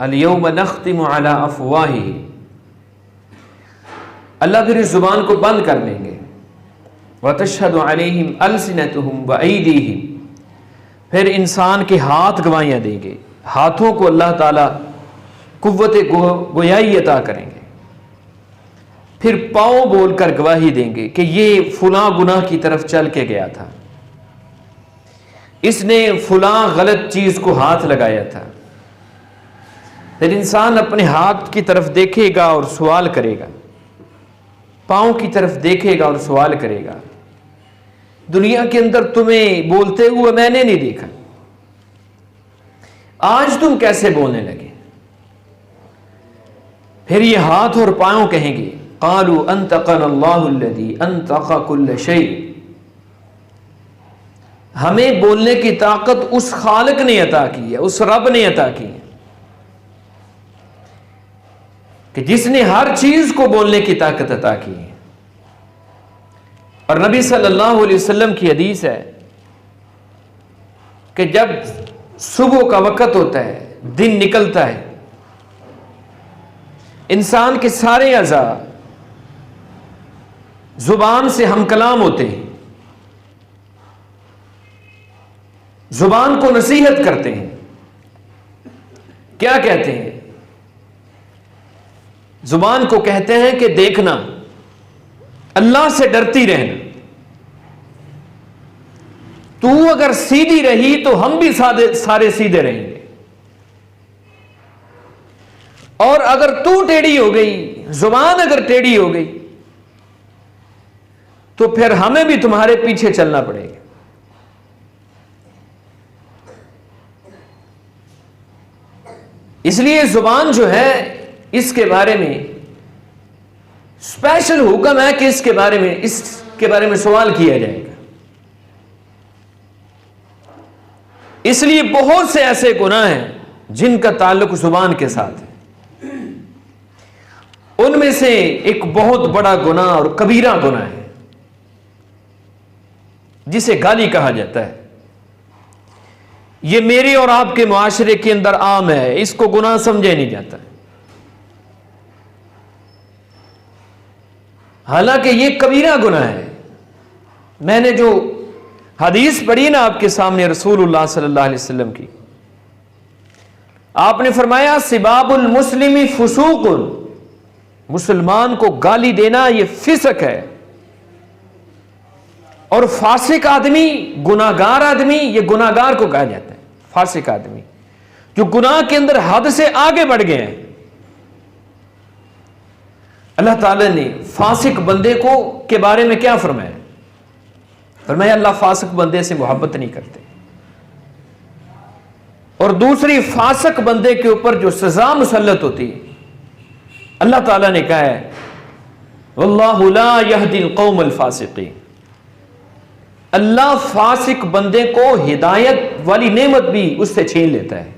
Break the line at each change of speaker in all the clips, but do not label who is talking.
الیوم نختم علی افواہہم، اللہ پھر اس زبان کو بند کر دیں گے، وتشہد علیہم السنتہم وایدیہم، پھر انسان کے ہاتھ گواہیاں دیں گے، ہاتھوں کو اللہ تعالیٰ قوت گویائی عطا کریں گے، پھر پاؤں بول کر گواہی دیں گے کہ یہ فلاں گناہ کی طرف چل کے گیا تھا، اس نے فلاں غلط چیز کو ہاتھ لگایا تھا۔ پھر انسان اپنے ہاتھ کی طرف دیکھے گا اور سوال کرے گا، پاؤں کی طرف دیکھے گا اور سوال کرے گا، دنیا کے اندر تمہیں بولتے ہوئے میں نے نہیں دیکھا، آج تم کیسے بولنے لگے؟ پھر یہ ہاتھ اور پاؤں کہیں گے قالوا انطقنا اللہ الذی انطق کل شیء، ہمیں بولنے کی طاقت اس خالق نے عطا کی ہے، اس رب نے عطا کی ہے کہ جس نے ہر چیز کو بولنے کی طاقت عطا کی ہے۔ اور نبی صلی اللہ علیہ وسلم کی حدیث ہے کہ جب صبح کا وقت ہوتا ہے، دن نکلتا ہے، انسان کے سارے اعضاء زبان سے ہم کلام ہوتے ہیں، زبان کو نصیحت کرتے ہیں۔ کیا کہتے ہیں؟ زبان کو کہتے ہیں کہ دیکھنا، اللہ سے ڈرتی رہنا، تو اگر سیدھی رہی تو ہم بھی سارے سیدھے رہیں گے، اور اگر تو ٹیڑھی ہو گئی، زبان اگر ٹیڑھی ہو گئی تو پھر ہمیں بھی تمہارے پیچھے چلنا پڑے گا۔ اس لیے زبان جو ہے اس کے بارے میں اسپیشل حکم ہے کہ اس کے بارے میں سوال کیا جائے گا۔ اس لیے بہت سے ایسے گناہ ہیں جن کا تعلق زبان کے ساتھ ہے۔ ان میں سے ایک بہت بڑا گناہ اور کبیرہ گناہ ہے جسے گالی کہا جاتا ہے۔ یہ میرے اور آپ کے معاشرے کے اندر عام ہے، اس کو گناہ سمجھا نہیں جاتا، حالانکہ یہ کبیرہ گناہ ہے۔ میں نے جو حدیث پڑھی نا آپ کے سامنے رسول اللہ صلی اللہ علیہ وسلم کی، آپ نے فرمایا سباب المسلم فسوق، مسلمان کو گالی دینا یہ فسق ہے، اور فاسق آدمی، گناہگار آدمی، یہ گناہگار کو کہا جاتا ہے۔ فاسق آدمی جو گناہ کے اندر حد سے آگے بڑھ گئے ہیں۔ اللہ تعالی نے فاسق بندے کے بارے میں کیا فرمایا؟ فرمایا اللہ فاسق بندے سے محبت نہیں کرتے، اور دوسری فاسق بندے کے اوپر جو سزا مسلط ہوتی ہے، اللہ تعالیٰ نے کہا ہے واللہ لا یہدی القوم الفاسقین، اللہ فاسق بندے کو ہدایت والی نعمت بھی اس سے چھین لیتا ہے۔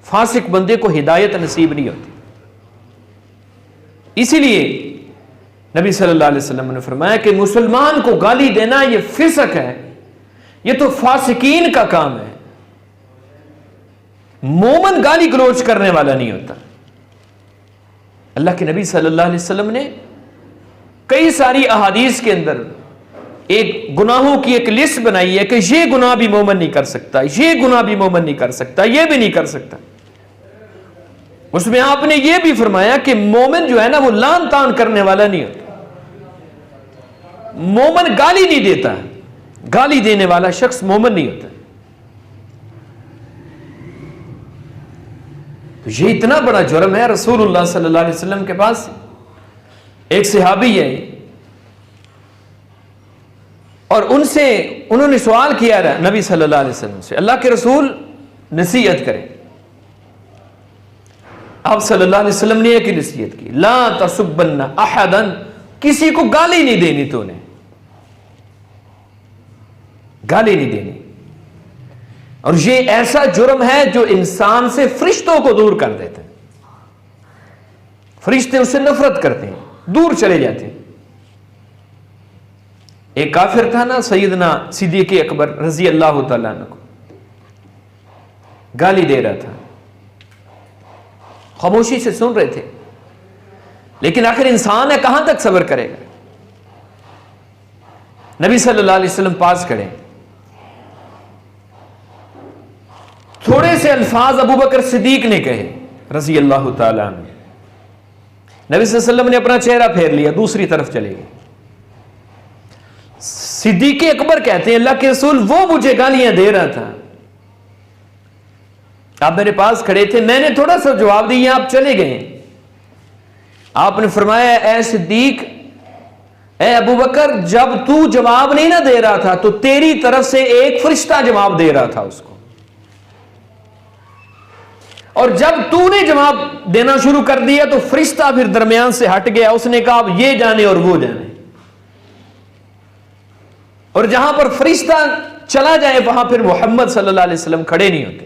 فاسق بندے کو ہدایت نصیب نہیں ہوتی۔ اسی لیے نبی صلی اللہ علیہ وسلم نے فرمایا کہ مسلمان کو گالی دینا یہ فسق ہے، یہ تو فاسقین کا کام ہے۔ مومن گالی گلوچ کرنے والا نہیں ہوتا۔ اللہ کے نبی صلی اللہ علیہ وسلم نے کئی ساری احادیث کے اندر ایک گناہوں کی ایک لسٹ بنائی ہے کہ یہ گناہ بھی مومن نہیں کر سکتا، یہ گناہ بھی مومن نہیں کر سکتا، یہ بھی نہیں کر سکتا۔ اس میں آپ نے یہ بھی فرمایا کہ مومن جو ہے نا وہ لان تان کرنے والا نہیں ہوتا، مومن گالی نہیں دیتا، گالی دینے والا شخص مومن نہیں ہوتا۔ تو یہ اتنا بڑا جرم ہے۔ رسول اللہ صلی اللہ علیہ وسلم کے پاس ایک صحابی ہے، اور انہوں نے سوال کیا نبی صلی اللہ علیہ وسلم سے، اللہ کے رسول نصیحت کریں۔ آپ صلی اللہ علیہ وسلم نے ایک نصیحت کی، لا تسبن احدا، کسی کو گالی نہیں دینی، تو نے گالی نہیں دینی۔ اور یہ ایسا جرم ہے جو انسان سے فرشتوں کو دور کر دیتا ہے، فرشتے اس سے نفرت کرتے ہیں، دور چلے جاتے ہیں۔ ایک کافر تھا نا سیدنا صدیق اکبر رضی اللہ تعالیٰ عنہ کو، گالی دے رہا تھا، خاموشی سے سن رہے تھے. لیکن آخر انسان ہے, کہاں تک صبر کرے گا. نبی صلی اللہ علیہ وسلم پاس کھڑے, تھوڑے سے الفاظ ابو بکر صدیق نے کہے رضی اللہ تعالیٰ عنہ. نبی صلی اللہ علیہ وسلم نے اپنا چہرہ پھیر لیا, دوسری طرف چلے گئے. صدیق اکبر کہتے ہیں اللہ کے رسول وہ مجھے گالیاں دے رہا تھا, آپ میرے پاس کھڑے تھے, میں نے تھوڑا سا جواب دیا, آپ چلے گئے. آپ نے فرمایا اے صدیق, اے ابو بکر, جب تو جواب نہیں نہ دے رہا تھا تو تیری طرف سے ایک فرشتہ جواب دے رہا تھا اس کو, اور جب تو نے جواب دینا شروع کر دیا تو فرشتہ پھر درمیان سے ہٹ گیا. اس نے کہا اب یہ جانے اور وہ جانے, اور جہاں پر فرشتہ چلا جائے وہاں پھر محمد صلی اللہ علیہ وسلم کھڑے نہیں ہوتے.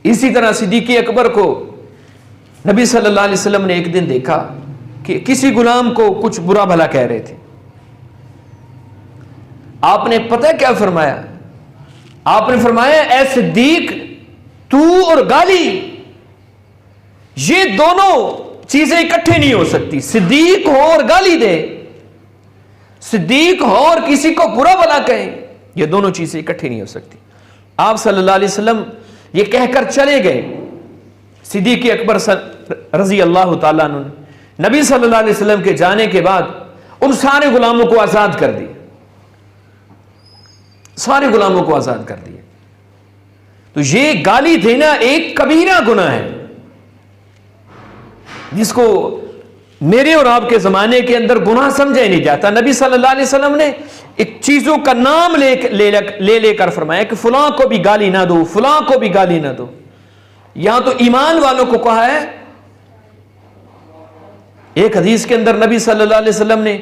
اسی طرح صدیق اکبر کو نبی صلی اللہ علیہ وسلم نے ایک دن دیکھا کہ کسی غلام کو کچھ برا بھلا کہہ رہے تھے. آپ نے پتہ کیا فرمایا؟ آپ نے فرمایا اے صدیق, تو اور گالی یہ دونوں چیزیں اکٹھے نہیں ہو سکتی. صدیق ہو اور گالی دے, صدیق ہو اور کسی کو برا بھلا کہے, یہ دونوں چیزیں اکٹھی نہیں ہو سکتی. آپ صلی اللہ علیہ وسلم یہ کہہ کر چلے گئے. صدیق اکبر رضی اللہ تعالیٰ عنہ نبی صلی اللہ علیہ وسلم کے جانے کے بعد ان سارے غلاموں کو آزاد کر دیا, سارے غلاموں کو آزاد کر دیا. تو یہ گالی دینا ایک کبیرہ گناہ ہے جس کو میرے اور آپ کے زمانے کے اندر گناہ سمجھا ہی نہیں جاتا. نبی صلی اللہ علیہ وسلم نے ایک چیزوں کا نام لے کر فرمایا کہ فلاں کو بھی گالی نہ دو, فلاں کو بھی گالی نہ دو. یہاں تو ایمان والوں کو کہا ہے. ایک حدیث کے اندر نبی صلی اللہ علیہ وسلم نے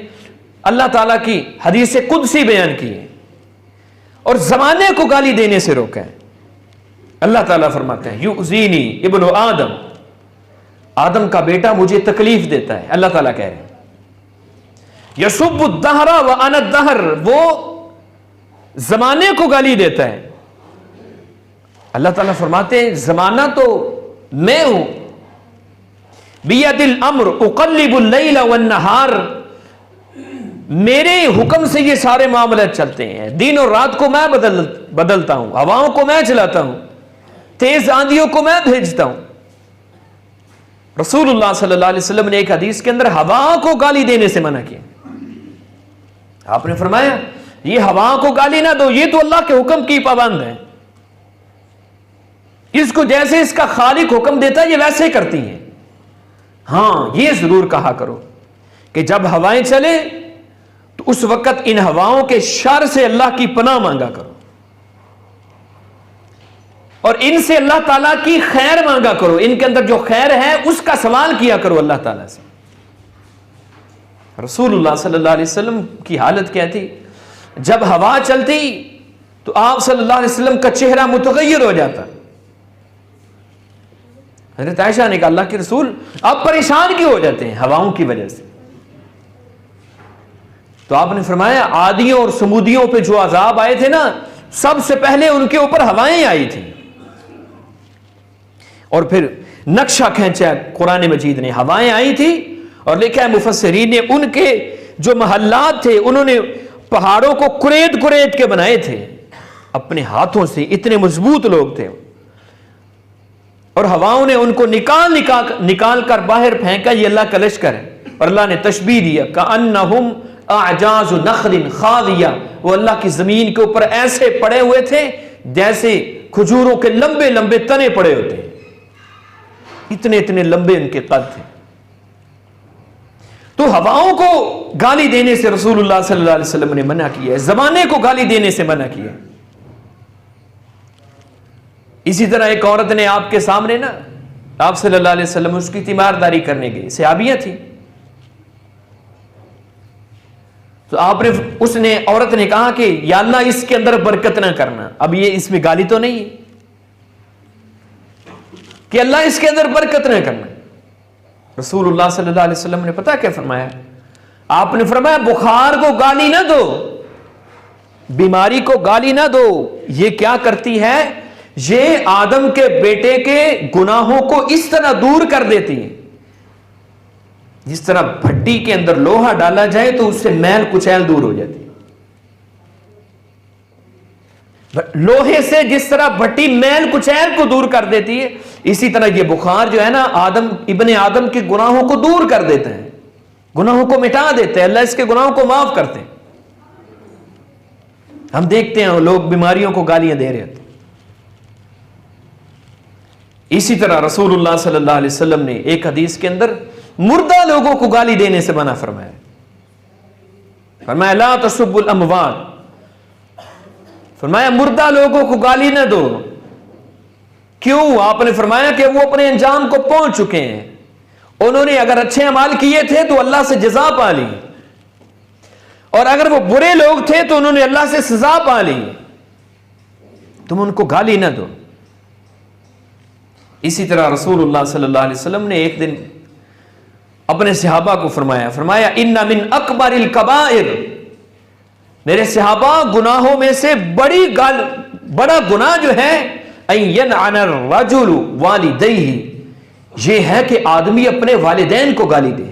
اللہ تعالیٰ کی حدیث قدسی بیان کی ہے اور زمانے کو گالی دینے سے روکا ہے. اللہ تعالیٰ فرماتے ہیں یؤذینی ابن آدم, آدم کا بیٹا مجھے تکلیف دیتا ہے. اللہ تعالیٰ کہہ رہے ہیں یسب الدہر وانا الدہر, وہ زمانے کو گالی دیتا ہے. اللہ تعالیٰ فرماتے ہیں زمانہ تو میں ہوں, بید الامر اقلب اللیل والنہار, میرے حکم سے یہ سارے معاملات چلتے ہیں. دن اور رات کو میں بدلتا ہوں, ہواؤں کو میں چلاتا ہوں, تیز آندھیوں کو میں بھیجتا ہوں. رسول اللہ صلی اللہ علیہ وسلم نے ایک حدیث کے اندر ہوا کو گالی دینے سے منع کیا. آپ نے فرمایا یہ ہوا کو گالی نہ دو, یہ تو اللہ کے حکم کی پابند ہے, اس کو جیسے اس کا خالق حکم دیتا ہے یہ ویسے کرتی ہیں. ہاں یہ ضرور کہا کرو کہ جب ہوائیں چلے تو اس وقت ان ہواؤں کے شر سے اللہ کی پناہ مانگا کرو, اور ان سے اللہ تعالیٰ کی خیر مانگا کرو. ان کے اندر جو خیر ہے اس کا سوال کیا کرو اللہ تعالیٰ سے. رسول اللہ صلی اللہ علیہ وسلم کی حالت کیا تھی؟ جب ہوا چلتی تو آپ صلی اللہ علیہ وسلم کا چہرہ متغیر ہو جاتا. حضرت عائشہ نے کہا اللہ کے رسول آپ پریشان کیوں ہو جاتے ہیں ہواؤں کی وجہ سے؟ تو آپ نے فرمایا عادیوں اور سمودیوں پہ جو عذاب آئے تھے نا, سب سے پہلے ان کے اوپر ہوائیں آئی تھیں, اور پھر نقشہ کھینچا قرآن مجید نے, ہوائیں آئی تھی. اور لکھا ہے مفسرین نے ان کے جو محلات تھے انہوں نے پہاڑوں کو کریت کریت کے بنائے تھے اپنے ہاتھوں سے, اتنے مضبوط لوگ تھے. اور ہواؤں نے ان کو نکال کر باہر پھینکا, یہ اللہ کا لشکر ہے. اور اللہ نے تشبیہ دیا کأنہم اعجاز نخل خاویہ, وہ اللہ کی زمین کے اوپر ایسے پڑے ہوئے تھے جیسے کھجوروں کے لمبے لمبے تنے پڑے ہوتے ہیں, اتنے اتنے لمبے ان کے قد تھے. تو ہواؤں کو گالی دینے سے رسول اللہ صلی اللہ علیہ وسلم نے منع کیا ہے, زمانے کو گالی دینے سے منع کیا ہے. اسی طرح ایک عورت نے آپ کے سامنے نا آپ صلی اللہ علیہ وسلم اس کی تیمارداری کرنے گئی, صحابیہ تھی. تو عورت نے کہا کہ یا اللہ اس کے اندر برکت نہ کرنا. اب یہ اس میں گالی تو نہیں ہے کہ اللہ اس کے اندر برکت نہ کرنا. رسول اللہ صلی اللہ علیہ وسلم نے پتہ کیا فرمایا؟ آپ نے فرمایا بخار کو گالی نہ دو, بیماری کو گالی نہ دو, یہ کیا کرتی ہے؟ یہ آدم کے بیٹے کے گناہوں کو اس طرح دور کر دیتی ہیں جس طرح بھٹی کے اندر لوہا ڈالا جائے تو اس سے میل کچیل دور ہو جاتی ہے. لوہے سے جس طرح بھٹی میل کچیل کو دور کر دیتی ہے، اسی طرح یہ بخار جو ہے نا ابن آدم کے گناہوں کو دور کر دیتے ہیں، گناہوں کو مٹا دیتے ہیں. اللہ اس کے گناہوں کو معاف کرتے ہیں. ہم دیکھتے ہیں لوگ بیماریوں کو گالیاں دے رہے تھے. اسی طرح رسول اللہ صلی اللہ علیہ وسلم نے ایک حدیث کے اندر مردہ لوگوں کو گالی دینے سے منع فرمایا. فرمایا لا تسبوا الاموات، فرمایا مردہ لوگوں کو گالی نہ دو. کیوں؟ آپ نے فرمایا کہ وہ اپنے انجام کو پہنچ چکے ہیں. انہوں نے اگر اچھے اعمال کیے تھے تو اللہ سے جزا پا لی، اور اگر وہ برے لوگ تھے تو انہوں نے اللہ سے سزا پا لی. تم ان کو گالی نہ دو. اسی طرح رسول اللہ صلی اللہ علیہ وسلم نے ایک دن اپنے صحابہ کو فرمایا ان من اکبر الکبائر، میرے صحابہ گناہوں میں سے بڑا گناہ جو ہے ان يلعن الرجل والدیہ، یہ ہے کہ آدمی اپنے والدین کو گالی دے.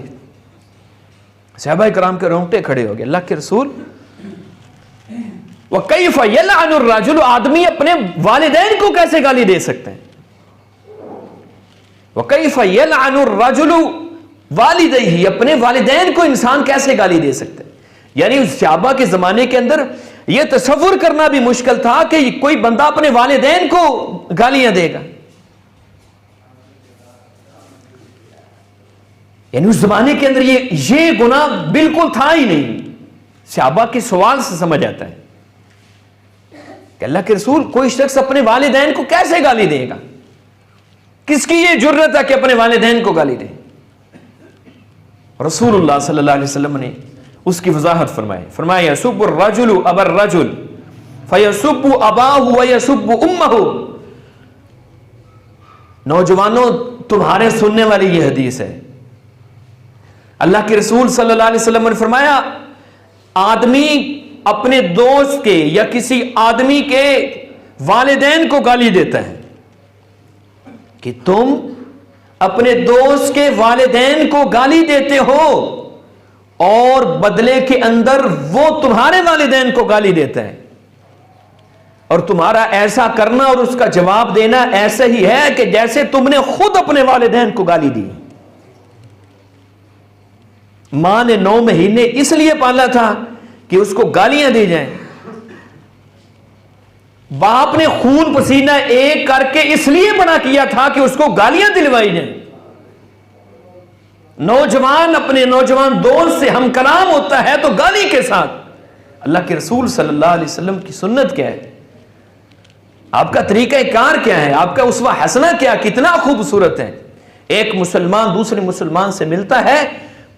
صحابہ کرام کے رونگٹے کھڑے ہو گئے. اللہ کے رسول وَكَيْفَ يَلْعَنُ الرَّجُلُ، آدمی اپنے والدین کو کیسے گالی دے سکتے ہیں؟ وَكَيْفَ يَلْعَنُ الرَّجُلُ وَالِدَيْهِ، اپنے والدین کو انسان کیسے گالی دے سکتے ہیں؟ یعنی اس صحابہ کے زمانے کے اندر یہ تصور کرنا بھی مشکل تھا کہ کوئی بندہ اپنے والدین کو گالیاں دے گا. یعنی اس زمانے کے اندر یہ گناہ بالکل تھا ہی نہیں. صحابہ کے سوال سے سمجھ آتا ہے کہ اللہ کے رسول کوئی شخص اپنے والدین کو کیسے گالی دے گا؟ کس کی یہ جرت ہے کہ اپنے والدین کو گالی دے؟ رسول اللہ صلی اللہ علیہ وسلم نے اس کی وضاحت فرمایا یسب الرجل ابا الرجل فیسب اباہ ویسب امہ. نوجوانوں تمہارے سننے والی یہ حدیث ہے. اللہ کے رسول صلی اللہ علیہ وسلم نے فرمایا آدمی اپنے دوست کے یا کسی آدمی کے والدین کو گالی دیتا ہے کہ تم اپنے دوست کے والدین کو گالی دیتے ہو، اور بدلے کے اندر وہ تمہارے والدین کو گالی دیتا ہے، اور تمہارا ایسا کرنا اور اس کا جواب دینا ایسا ہی ہے کہ جیسے تم نے خود اپنے والدین کو گالی دی. ماں نے 9 مہینے اس لیے پالا تھا کہ اس کو گالیاں دی جائیں. باپ نے خون پسینہ ایک کر کے اس لیے بنا کیا تھا کہ اس کو گالیاں دلوائی جائیں. نوجوان اپنے نوجوان دوست سے ہم کلام ہوتا ہے تو گالی کے ساتھ. اللہ کے رسول صلی اللہ علیہ وسلم کی سنت کیا ہے؟ آپ کا طریقہ کار کیا ہے؟ آپ کا اسوہ حسنہ کیا؟ کتنا خوبصورت ہے. ایک مسلمان دوسرے مسلمان سے ملتا ہے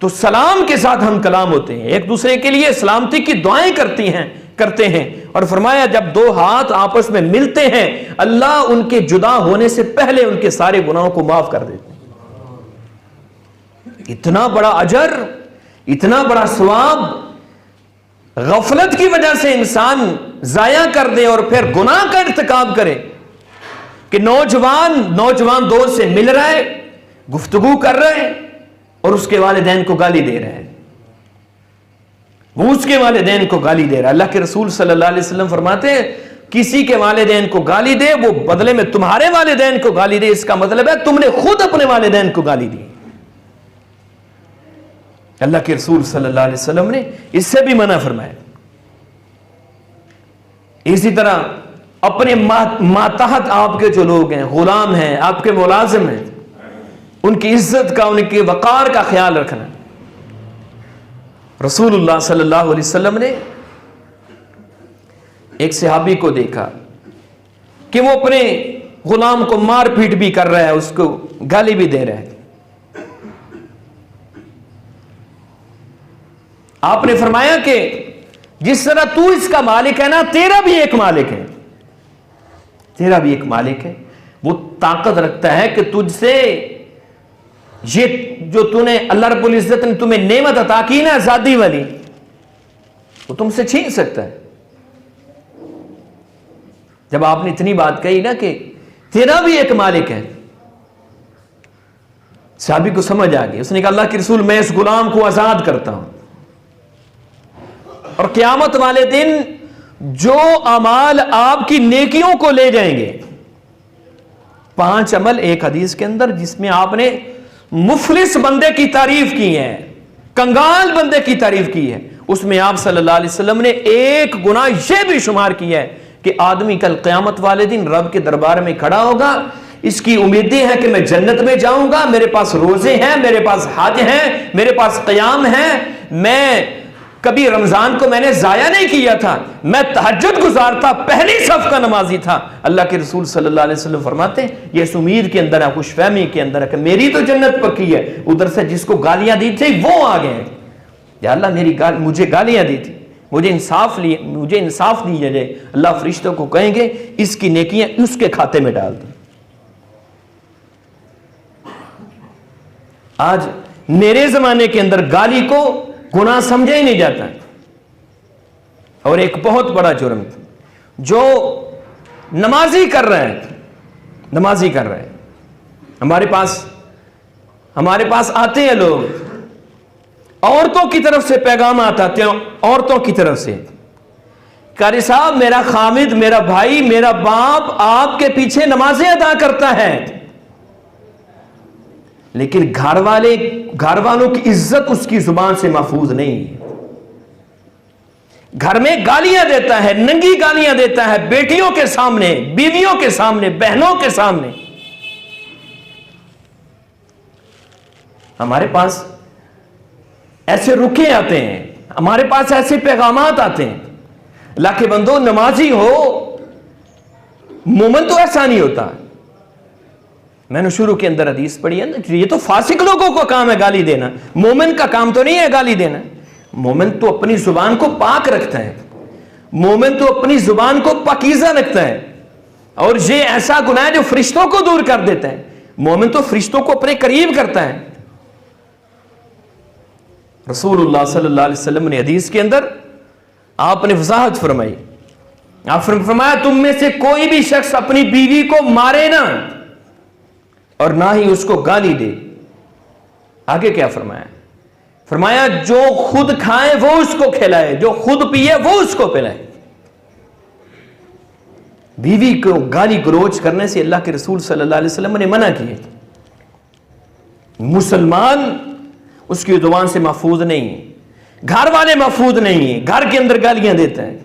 تو سلام کے ساتھ ہم کلام ہوتے ہیں، ایک دوسرے کے لیے سلامتی کی دعائیں کرتے ہیں. اور فرمایا جب 2 ہاتھ آپس میں ملتے ہیں اللہ ان کے جدا ہونے سے پہلے ان کے سارے گناہوں کو معاف کر دیتے ہیں. اتنا بڑا اجر، اتنا بڑا ثواب غفلت کی وجہ سے انسان ضائع کر دے اور پھر گناہ کا ارتکاب کرے کہ نوجوان دوست سے مل رہا ہے، گفتگو کر رہے ہیں اور اس کے والدین کو گالی دے رہے ہیں. وہ اس کے والدین کو گالی دے رہا ہے. اللہ کے رسول صلی اللہ علیہ وسلم فرماتے ہیں کسی کے والدین کو گالی دے وہ بدلے میں تمہارے والدین کو گالی دے، اس کا مطلب ہے تم نے خود اپنے والدین کو گالی دی. اللہ کے رسول صلی اللہ علیہ وسلم نے اس سے بھی منع فرمایا. اسی طرح اپنے ماتحت آپ کے جو لوگ ہیں، غلام ہیں، آپ کے ملازم ہیں، ان کی عزت کا، ان کے وقار کا خیال رکھنا. رسول اللہ صلی اللہ علیہ وسلم نے ایک صحابی کو دیکھا کہ وہ اپنے غلام کو مار پیٹ بھی کر رہا ہے، اس کو گالی بھی دے رہا ہے. آپ نے فرمایا کہ جس طرح تو اس کا مالک ہے نا، تیرا بھی ایک مالک ہے، تیرا بھی ایک مالک ہے. وہ طاقت رکھتا ہے کہ تجھ سے یہ جو تو نے اللہ رب العزت نے تمہیں نعمت عطا کی نا آزادی والی، وہ تم سے چھین سکتا ہے. جب آپ نے اتنی بات کہی نا کہ تیرا بھی ایک مالک ہے، صحابی کو سمجھ آ گئی. اس نے کہا اللہ کے رسول میں اس غلام کو آزاد کرتا ہوں، اور قیامت والے دن جو اعمال آپ کی نیکیوں کو لے جائیں گے، 5 عمل ایک حدیث کے اندر جس میں آپ نے مفلس بندے کی تعریف کی ہے، کنگال بندے کی تعریف کی ہے، اس میں آپ صلی اللہ علیہ وسلم نے ایک گناہ یہ بھی شمار کیا ہے کہ آدمی کل قیامت والے دن رب کے دربار میں کھڑا ہوگا، اس کی امیدیں ہیں کہ میں جنت میں جاؤں گا، میرے پاس روزے ہیں، میرے پاس حج ہیں، میرے پاس قیام ہیں، میں کبھی رمضان کو میں نے ضائع نہیں کیا تھا، میں تہجد گزارتا، پہلی صف کا نمازی تھا. اللہ کے رسول صلی اللہ علیہ وسلم فرماتے ہیں یہ اس امید کے اندر ہے، خوش فہمی کے اندر ہے کہ میری تو جنت پکی ہے. ادھر سے جس کو گالیاں دی تھی وہ آ گئے، یا اللہ مجھے گالیاں دی تھی، مجھے انصاف دیا جائے. اللہ فرشتوں کو کہیں گے اس کی نیکیاں اس کے کھاتے میں ڈال دیں. آج میرے زمانے کے اندر گالی کو گناہ سمجھا ہی نہیں جاتا. اور ایک بہت بڑا جرم جو نمازی کر رہے ہیں، ہمارے پاس آتے ہیں لوگ، عورتوں کی طرف سے پیغامات آتے ہیں، عورتوں کی طرف سے، قاری صاحب میرا خامد، میرا بھائی، میرا باپ آپ کے پیچھے نمازیں ادا کرتا ہے، لیکن گھر والوں کی عزت اس کی زبان سے محفوظ نہیں ہے. گھر میں گالیاں دیتا ہے، ننگی گالیاں دیتا ہے، بیٹیوں کے سامنے، بیویوں کے سامنے، بہنوں کے سامنے. ہمارے پاس ایسے رکے آتے ہیں، ہمارے پاس ایسے پیغامات آتے ہیں. اللہ کے بندو، نمازی ہو، مومن تو ایسا نہیں ہوتا. میں نے شروع کے اندر حدیث پڑھی ہے نا، یہ تو فاسق لوگوں کو کام ہے گالی دینا، مومن کا کام تو نہیں ہے گالی دینا. مومن تو اپنی زبان کو پاک رکھتا ہے، مومن تو اپنی زبان کو پاکیزہ رکھتا ہے، اور یہ ایسا گناہ ہے جو فرشتوں کو دور کر دیتا ہے. مومن تو فرشتوں کو اپنے قریب کرتا ہے. رسول اللہ صلی اللہ علیہ وسلم نے حدیث کے اندر آپ نے وضاحت فرمائی. آپ نے فرمایا تم میں سے کوئی بھی شخص اپنی بیوی کو مارے نہ اور نہ ہی اس کو گالی دے. آگے کیا فرمایا؟ فرمایا جو خود کھائے وہ اس کو کھلائے، جو خود پیے وہ اس کو پلائے. بیوی کو گالی گلوچ کرنے سے اللہ کے رسول صلی اللہ علیہ وسلم نے منع کیے. مسلمان اس کی زبان سے محفوظ نہیں ہے، گھر والے محفوظ نہیں ہیں، گھر کے اندر گالیاں دیتا ہے.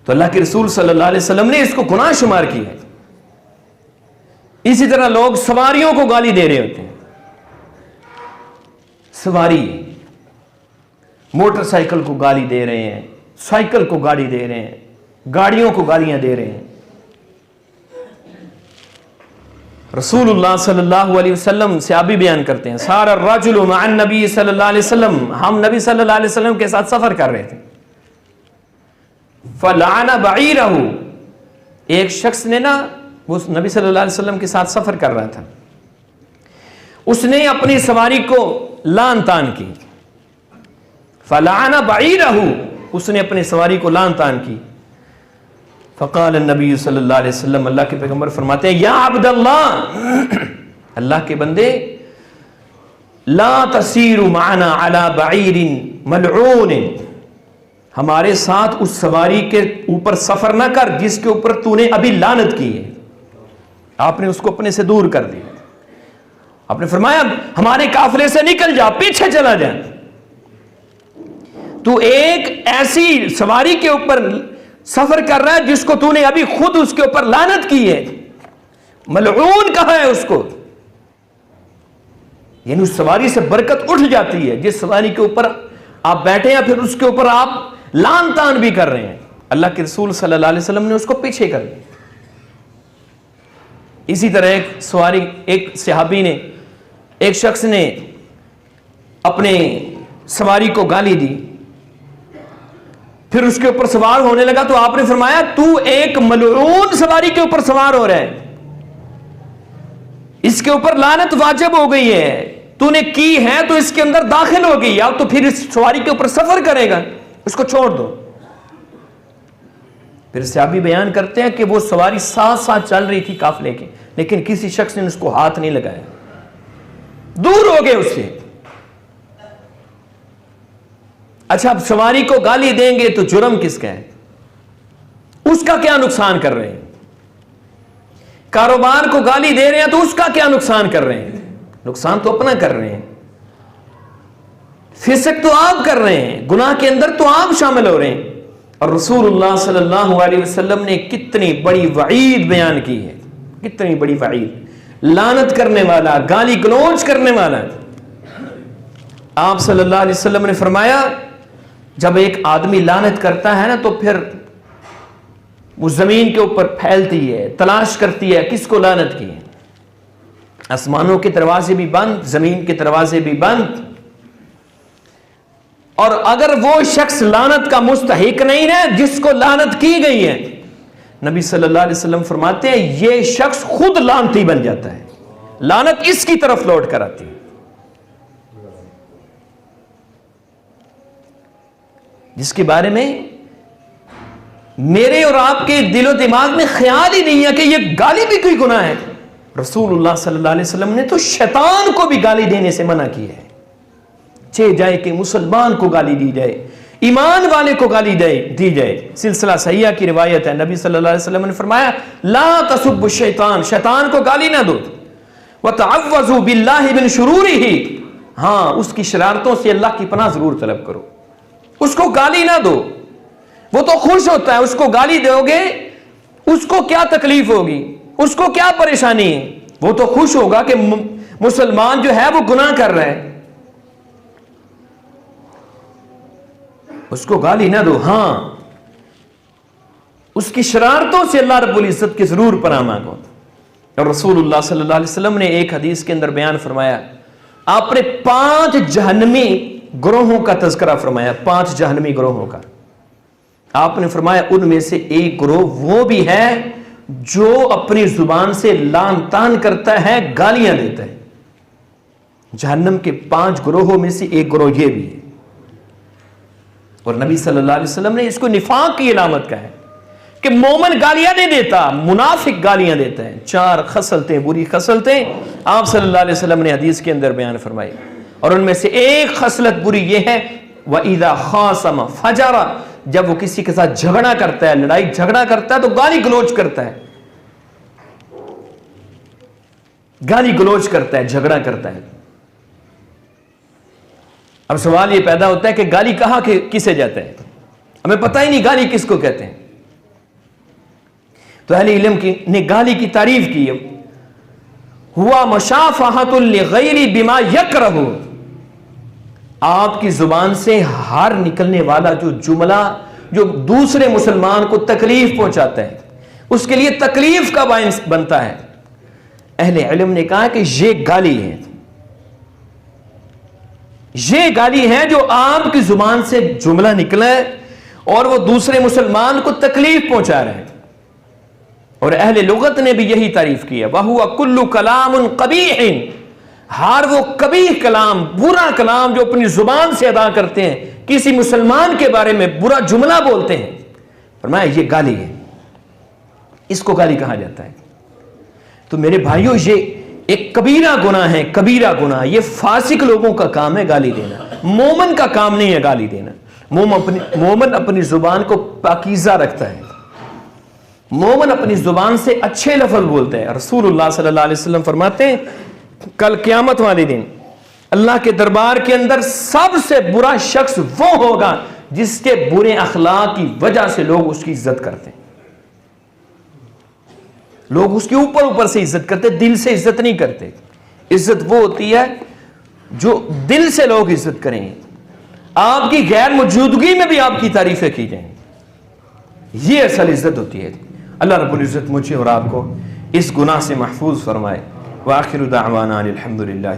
تو اللہ کے رسول صلی اللہ علیہ وسلم نے اس کو گناہ شمار کیا ہے. اسی طرح لوگ سواریوں کو گالی دے رہے ہوتے ہیں. سواری موٹر سائیکل کو گالی دے رہے ہیں، سائیکل کو گالی دے رہے ہیں، گاڑیوں کو گالیاں دے رہے ہیں. رسول اللہ صلی اللہ علیہ وسلم صحابی بیان کرتے ہیں سارا الرجل مع النبی صلی اللہ علیہ وسلم، ہم نبی صلی اللہ علیہ وسلم کے ساتھ سفر کر رہے تھے. فلعن بعیرہ، ایک شخص نے نا، وہ نبی صلی اللہ علیہ وسلم کے ساتھ سفر کر رہا تھا، اس نے اپنی سواری کو لان تان کی. فلعن بعیرہ، اس نے اپنی سواری کو لان تان کی. فقال النبی صلی اللہ علیہ وسلم، اللہ کے پیغمبر فرماتے ہیں یا عبد اللہ، اللہ کے بندے، لا تسیر معنا علی بعیر ملعون، ہمارے ساتھ اس سواری کے اوپر سفر نہ کر جس کے اوپر تو نے ابھی لعنت کی ہے. آپ نے اس کو اپنے سے دور کر دیا. آپ نے فرمایا ہمارے قافلے سے نکل جا، پیچھے چلا جا. تو ایک ایسی سواری کے اوپر سفر کر رہا ہے جس کو تو نے ابھی خود اس کے اوپر لعنت کی ہے. ملعون کہا ہے اس کو، یعنی اس سواری سے برکت اٹھ جاتی ہے جس سواری کے اوپر آپ بیٹھے ہیں، پھر اس کے اوپر آپ لان تان بھی کر رہے ہیں. اللہ کے رسول صلی اللہ علیہ وسلم نے اس کو پیچھے کر دیا. اسی طرح ایک صحابی نے، ایک شخص نے اپنے سواری کو گالی دی، پھر اس کے اوپر سوار ہونے لگا تو آپ نے فرمایا تو ایک ملعون سواری کے اوپر سوار ہو رہا ہے، اس کے اوپر لعنت واجب ہو گئی ہے، تو نے کی ہے تو اس کے اندر داخل ہو گئی، اب تو پھر اس سواری کے اوپر سفر کرے گا، اس کو چھوڑ دو. پھر صحابی بیان کرتے ہیں کہ وہ سواری ساتھ ساتھ چل رہی تھی قافلے کے، لیکن کسی شخص نے اس کو ہاتھ نہیں لگایا، دور ہو گئے اس سے۔ اچھا، اب سواری کو گالی دیں گے تو جرم کس کا ہے؟ اس کا کیا نقصان کر رہے ہیں؟ کاروبار کو گالی دے رہے ہیں تو اس کا کیا نقصان کر رہے ہیں؟ نقصان تو اپنا کر رہے ہیں۔ فسق تو آپ کر رہے ہیں، گناہ کے اندر تو آپ شامل ہو رہے ہیں۔ اور رسول اللہ صلی اللہ علیہ وسلم نے کتنی بڑی وعید بیان کی ہے، کتنی بڑی وعید، لعنت کرنے والا، گالی گلوچ کرنے والا۔ آپ صلی اللہ علیہ وسلم نے فرمایا جب ایک آدمی لعنت کرتا ہے نا تو پھر وہ زمین کے اوپر پھیلتی ہے، تلاش کرتی ہے کس کو لعنت کی ہے۔ آسمانوں کے دروازے بھی بند، زمین کے دروازے بھی بند، اور اگر وہ شخص لعنت کا مستحق نہیں ہے جس کو لعنت کی گئی ہے، نبی صلی اللہ علیہ وسلم فرماتے ہیں یہ شخص خود لعنتی بن جاتا ہے، لعنت اس کی طرف لوٹ کر آتی ہے۔ جس کے بارے میں میرے اور آپ کے دل و دماغ میں خیال ہی نہیں ہے کہ یہ گالی بھی کوئی گناہ ہے۔ رسول اللہ صلی اللہ علیہ وسلم نے تو شیطان کو بھی گالی دینے سے منع کی ہے، چاہے جائے کہ مسلمان کو گالی دی جائے، ایمان والے کو گالی دی جائے۔ سلسلہ صحیحہ کی روایت ہے، نبی صلی اللہ علیہ وسلم نے فرمایا لا تسبوا الشیطان، شیطان کو گالی نہ دو، وتعوذوا باللہ من شرورہ، ہاں اس کی شرارتوں سے اللہ کی پناہ ضرور طلب کرو۔ اس کو گالی نہ دو، وہ تو خوش ہوتا ہے، اس کو گالی دو گے اس کو کیا تکلیف ہوگی، اس کو کیا پریشانی ہے، وہ تو خوش ہوگا کہ مسلمان جو ہے وہ گناہ کر رہا ہے۔ اس کو گالی نہ دو، ہاں اس کی شرارتوں سے اللہ رب العزت کی ضرور پناہ مانگو۔ اور رسول اللہ صلی اللہ علیہ وسلم نے ایک حدیث کے اندر بیان فرمایا، آپ نے 5 جہنمی گروہوں کا تذکرہ فرمایا، 5 جہنمی گروہوں کا۔ آپ نے فرمایا ان میں سے ایک گروہ وہ بھی ہے جو اپنی زبان سے لعن طعن کرتا ہے، گالیاں دیتا ہے۔ جہنم کے 5 گروہوں میں سے ایک گروہ یہ بھی ہے، اور نبی صلی اللہ علیہ وسلم نے اس کو نفاق کی علامت کہا ہے کہ مومن گالیاں نہیں دیتا، منافق گالیاں دیتا ہے۔ 4 خصلتیں، بری خصلتیں آپ صلی اللہ علیہ وسلم نے حدیث کے اندر بیان فرمائی، اور ان میں سے ایک خصلت بری یہ ہے وَإِذَا خَاصَمَ فَجَرَ، جب وہ کسی کے ساتھ جھگڑا کرتا ہے، لڑائی جھگڑا کرتا ہے تو گالی گلوچ کرتا ہے، گالی گلوچ کرتا ہے، جھگڑا کرتا ہے۔ اب سوال یہ پیدا ہوتا ہے کہ گالی کہاں کسے جاتا ہے؟ ہمیں پتہ ہی نہیں گالی کس کو کہتے ہیں۔ تو اہل علم نے گالی کی تعریف کی ہے، ہوا مشافہۃ للغیر بما یکرہ، آپ کی زبان سے ہر نکلنے والا جو جملہ جو دوسرے مسلمان کو تکلیف پہنچاتا ہے، اس کے لیے تکلیف کا باعث بنتا ہے۔ اہل علم نے کہا کہ یہ گالی ہے، یہ گالی ہے جو آپ کی زبان سے جملہ نکلا ہے اور وہ دوسرے مسلمان کو تکلیف پہنچا رہا ہے۔ اور اہل لغت نے بھی یہی تعریف کی ہے، وَهُوَ كُلُّ كَلَامٌ قَبِيحٍ، ہر وہ قبیح کلام، برا کلام جو اپنی زبان سے ادا کرتے ہیں، کسی مسلمان کے بارے میں برا جملہ بولتے ہیں، فرمایا یہ گالی ہے، اس کو گالی کہا جاتا ہے۔ تو میرے بھائیوں یہ ایک کبیرہ گناہ ہے، کبیرہ گناہ، یہ فاسق لوگوں کا کام ہے گالی دینا، مومن کا کام نہیں ہے گالی دینا۔ مومن اپنی زبان کو پاکیزہ رکھتا ہے، مومن اپنی زبان سے اچھے لفظ بولتے ہیں۔ رسول اللہ صلی اللہ علیہ وسلم فرماتے ہیں کل قیامت والے دن اللہ کے دربار کے اندر سب سے برا شخص وہ ہوگا جس کے برے اخلاق کی وجہ سے لوگ اس کی عزت کرتے ہیں، لوگ اس کے اوپر سے عزت کرتے، دل سے عزت نہیں کرتے۔ عزت وہ ہوتی ہے جو دل سے لوگ عزت کریں، آپ کی غیر موجودگی میں بھی آپ کی تعریفیں کی جائیں، یہ اصل عزت ہوتی ہے۔ اللہ رب العزت مجھے اور آپ کو اس گناہ سے محفوظ فرمائے۔ وآخر دعوانا الحمدللہ۔